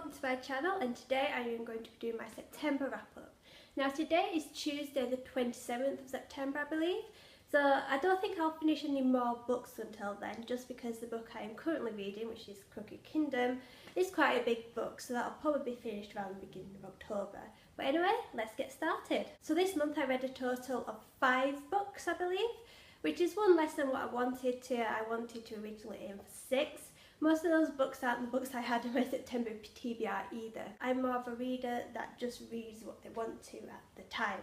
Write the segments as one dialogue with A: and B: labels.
A: welcome to my channel, and today I am going to be doing my September wrap up. Now today is Tuesday the 27th of September, I believe, so I don't think I'll finish any more books until then, just because the book I am currently reading, which is Crooked Kingdom, is quite a big book, so that'll probably be finished around the beginning of October. But anyway, let's get started. So this month I read a total of 5 books, I believe, which is one less than what I wanted to. I wanted to originally aim for 6. Most of those books aren't the books I had in my September TBR either. I'm more of a reader that just reads what they want to at the time.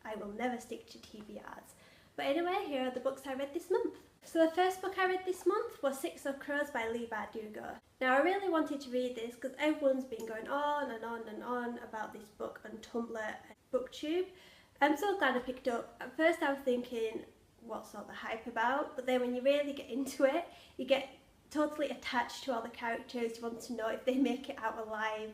A: I will never stick to TBRs. But anyway, here are the books I read this month. So the first book I read this month was Six of Crows by Leigh Bardugo. Now I really wanted to read this because everyone's been going on and on and on about this book on Tumblr and BookTube. I'm so glad I picked it up. At first I was thinking, what's all the hype about? But then when you really get into it, you get totally attached to all the characters. You want to know if they make it out alive,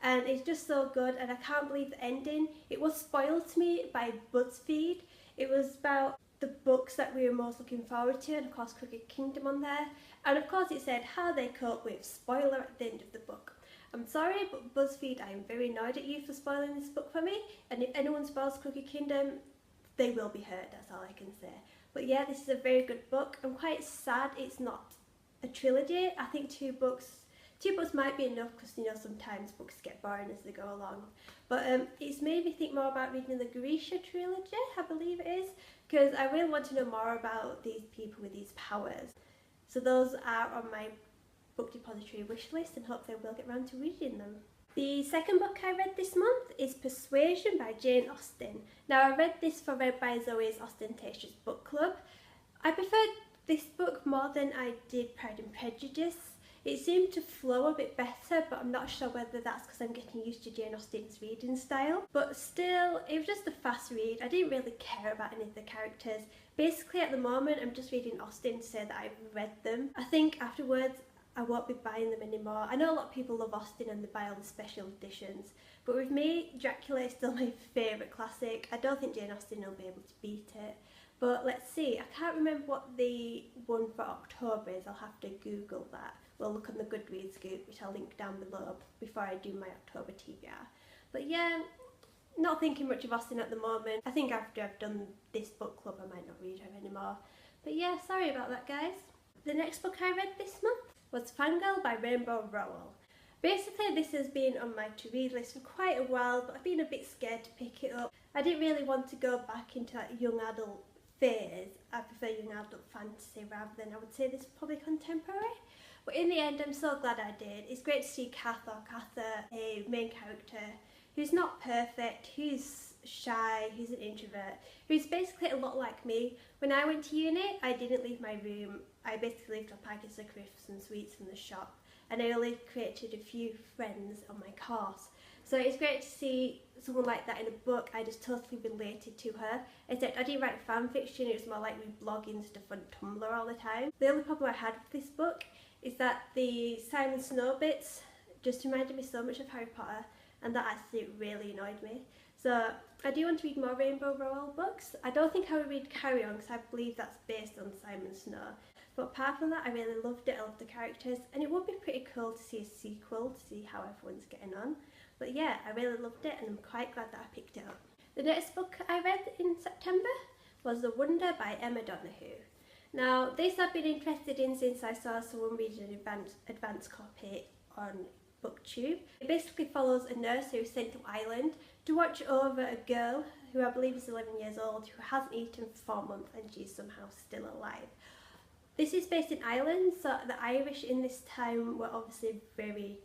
A: and it's just so good. And I can't believe the ending. It was spoiled to me by BuzzFeed. It was about the books that we were most looking forward to, and of course Crooked Kingdom on there, and of course it said how they cope with spoiler at the end of the book. I'm sorry, but BuzzFeed, I am very annoyed at you for spoiling this book for me, and if anyone spoils Crooked Kingdom, they will be hurt, that's all I can say. But yeah, this is a very good book. I'm quite sad it's not a trilogy. I think two books might be enough, because you know sometimes books get boring as they go along. But it's made me think more about reading the Grisha trilogy, I believe it is, because I really want to know more about these people with these powers. So those are on my book depository wish list, and hopefully I will get around to reading them. The second book I read this month is Persuasion by Jane Austen. Now I read this for Read by Zoe's Ostentatious Book Club. I preferred this book more than I did Pride and Prejudice. It seemed to flow a bit better, but I'm not sure whether that's because I'm getting used to Jane Austen's reading style. But still, it was just a fast read. I didn't really care about any of the characters. Basically at the moment I'm just reading Austen to say that I've read them. I think afterwards I won't be buying them anymore. I know a lot of people love Austen and they buy all the special editions, but with me, Dracula is still my favourite classic. I don't think Jane Austen will be able to beat it. But let's see, I can't remember what the one for October is. I'll have to Google that. We'll look on the Goodreads group, which I'll link down below before I do my October TBR. But yeah, not thinking much of Austen at the moment. I think after I've done this book club I might not read her anymore. But yeah, sorry about that guys. The next book I read this month was Fangirl by Rainbow Rowell. Basically this has been on my to-read list for quite a while, but I've been a bit scared to pick it up. I didn't really want to go back into that young adult phase. I prefer young adult fantasy rather than, I would say this is probably contemporary. But in the end I'm so glad I did. It's great to see Cather, a main character who's not perfect, who's shy, who's an introvert, who's basically a lot like me. When I went to uni I didn't leave my room. I basically lived on packets of crisps and sweets from the shop, and I only created a few friends on my course. So it's great to see someone like that in a book. I just totally related to her, except I didn't write fan fiction, it was more like me blogging stuff on Tumblr all the time. The only problem I had with this book is that the Simon Snow bits just reminded me so much of Harry Potter, and that actually really annoyed me. So I do want to read more Rainbow Rowell books. I don't think I would read Carry On because I believe that's based on Simon Snow. But apart from that, I really loved it. I loved the characters, and it would be pretty cool to see a sequel to see how everyone's getting on. But yeah, I really loved it, and I'm quite glad that I picked it up. The next book I read in September was The Wonder by Emma Donoghue. Now this I've been interested in since I saw someone read an advanced copy on BookTube. It basically follows a nurse who is sent to Ireland to watch over a girl who I believe is 11 years old, who hasn't eaten for 4 months and she's somehow still alive. This is based in Ireland, so the Irish in this time were obviously very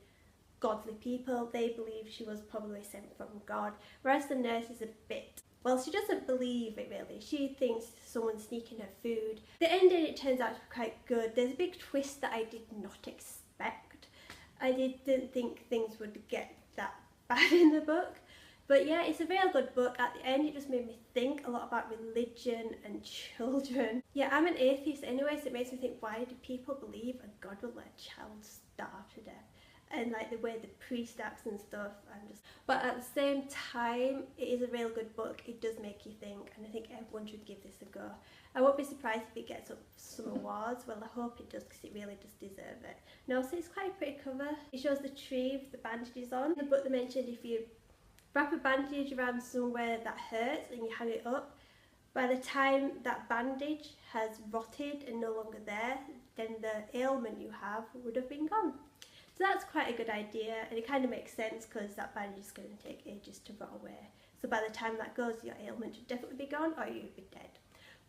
A: godly people. They believe she was probably sent from God, whereas the nurse is a bit, well, she doesn't believe it really. She thinks someone's sneaking her food. The ending, it turns out to be quite good. There's a big twist that I did not expect. I didn't think things would get that bad in the book. But yeah, it's a real good book. At the end it just made me think a lot about religion and children. Yeah, I'm an atheist anyway, so it makes me think, why do people believe a God will let a child starve to death? and like the way the priest acts and stuff. But at the same time, it is a real good book. It does make you think, and I think everyone should give this a go. I won't be surprised if it gets up some awards. Well, I hope it does, because it really does deserve it. And also, it's quite a pretty cover. It shows the tree with the bandages on. In the book they mentioned if you wrap a bandage around somewhere that hurts and you hang it up, by the time that bandage has rotted and no longer there, then the ailment you have would have been gone. So that's quite a good idea, and it kind of makes sense because that bandage is going to take ages to rot away. So by the time that goes, your ailment should definitely be gone, or you'd be dead.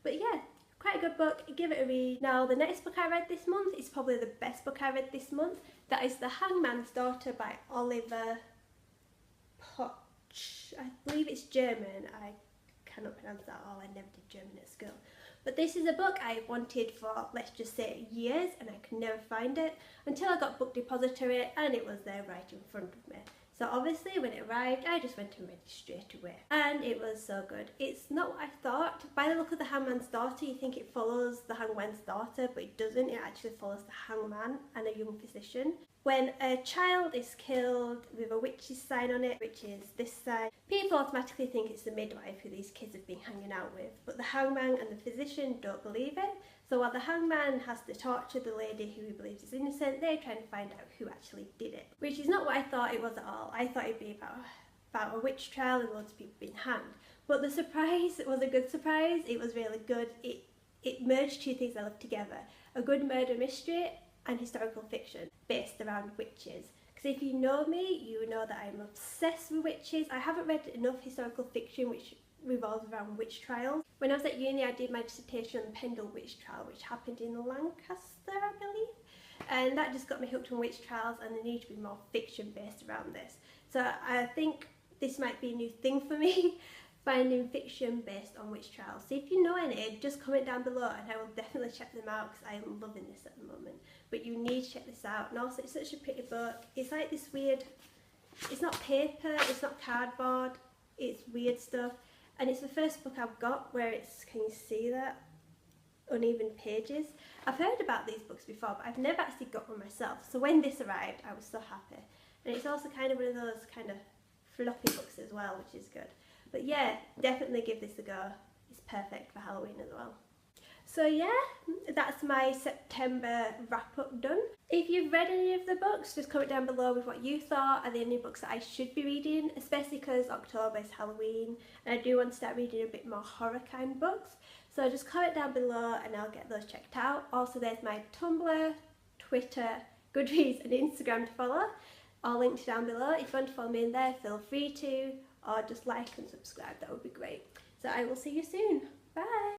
A: But yeah, quite a good book. Give it a read. Now, the next book I read this month is probably the best book I read this month. That is The Hangman's Daughter by Oliver Poch. I believe it's German. I cannot pronounce that at all. I never did German at school. But this is a book I wanted for, let's just say, years, and I could never find it until I got Book Depository, and it was there right in front of me. So obviously when it arrived, I just went and read it straight away, and it was so good. It's not what I thought. By the look of The Hangman's Daughter, you think it follows The Hangman's Daughter, but it doesn't. It actually follows the hangman and a young physician. When a child is killed with a witch's sign on it, which is this sign, people automatically think it's the midwife who these kids have been hanging out with, but the hangman and the physician don't believe it. So while the hangman has to torture the lady who he believes is innocent, they're trying to find out who actually did it. Which is not what I thought it was at all. I thought it'd be about a witch trial and loads of people being hanged. But the surprise was a good surprise. It was really good. It merged two things I love together. A good murder mystery and historical fiction based around witches. Because if you know me, you know that I'm obsessed with witches. I haven't read enough historical fiction which revolves around witch trials. When I was at uni, I did my dissertation on the Pendle witch trial, which happened in Lancaster, I believe. And that just got me hooked on witch trials, and there needs to be more fiction based around this. So I think this might be a new thing for me, finding fiction based on witch trials. So if you know any, just comment down below and I will definitely check them out, because I am loving this at the moment. But you need to check this out. And also, it's such a pretty book. It's like this weird, it's not paper, it's not cardboard, it's weird stuff. And it's the first book I've got where it's, can you see that? Uneven pages. I've heard about these books before, but I've never actually got one myself. So when this arrived, I was so happy. And it's also kind of one of those kind of floppy books as well, which is good. But yeah, definitely give this a go. It's perfect for Halloween as well. So yeah, that's my September wrap up done. If you've read any of the books, just comment down below with what you thought. Are there any books that I should be reading? Especially because October is Halloween and I do want to start reading a bit more horror kind books. So just comment down below and I'll get those checked out. Also, there's my Tumblr, Twitter, Goodreads and Instagram to follow. All linked down below. If you want to follow me in there, feel free to, or just like and subscribe. That would be great. So I will see you soon. Bye!